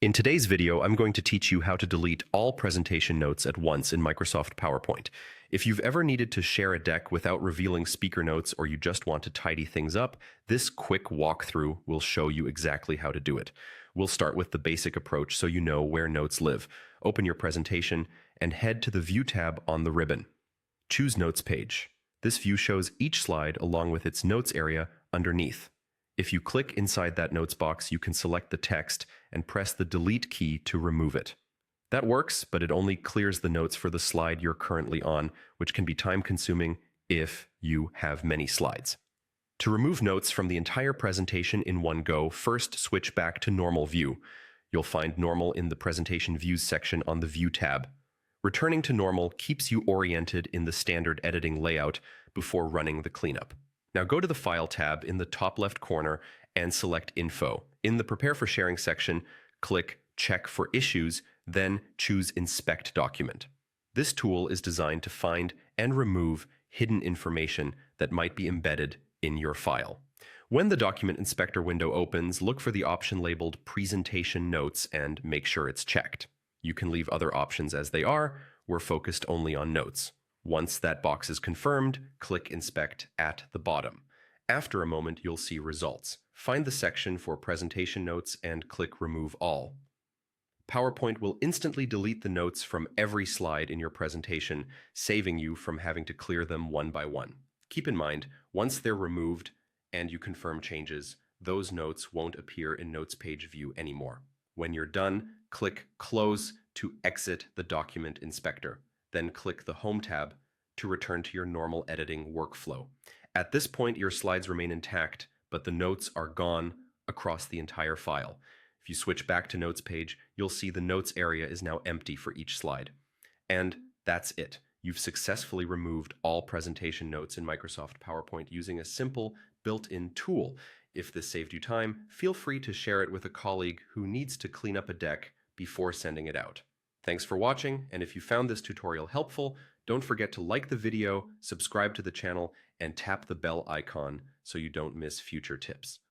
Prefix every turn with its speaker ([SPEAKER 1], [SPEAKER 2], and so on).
[SPEAKER 1] In today's video, I'm going to teach you how to delete all presentation notes at once in Microsoft PowerPoint. If you've ever needed to share a deck without revealing speaker notes or you just want to tidy things up, this quick walkthrough will show you exactly how to do it. We'll start with the basic approach so you know where notes live. Open your presentation and head to the View tab on the ribbon. Choose Notes page. This view shows each slide along with its notes area underneath. If you click inside that notes box, you can select the text and press the delete key to remove it. That works, but it only clears the notes for the slide you're currently on, which can be time-consuming if you have many slides. To remove notes from the entire presentation in one go, first switch back to Normal View. You'll find Normal in the Presentation Views section on the View tab. Returning to Normal keeps you oriented in the standard editing layout before running the cleanup. Now go to the File tab in the top left corner and select Info. In the Prepare for Sharing section, click Check for Issues, then choose Inspect Document. This tool is designed to find and remove hidden information that might be embedded in your file. When the Document Inspector window opens, look for the option labeled Presentation Notes and make sure it's checked. You can leave other options as they are. We're focused only on notes. Once that box is confirmed, click Inspect at the bottom. After a moment, you'll see results. Find the section for presentation notes and click Remove All. PowerPoint will instantly delete the notes from every slide in your presentation, saving you from having to clear them one by one. Keep in mind, once they're removed and you confirm changes, those notes won't appear in Notes page view anymore. When you're done, click Close to exit the Document Inspector. Then click the Home tab to return to your normal editing workflow. At this point, your slides remain intact, but the notes are gone across the entire file. If you switch back to Notes page, you'll see the Notes area is now empty for each slide. And that's it. You've successfully removed all presentation notes in Microsoft PowerPoint using a simple built-in tool. If this saved you time, feel free to share it with a colleague who needs to clean up a deck before sending it out. Thanks for watching, and if you found this tutorial helpful, don't forget to like the video, subscribe to the channel, and tap the bell icon so you don't miss future tips.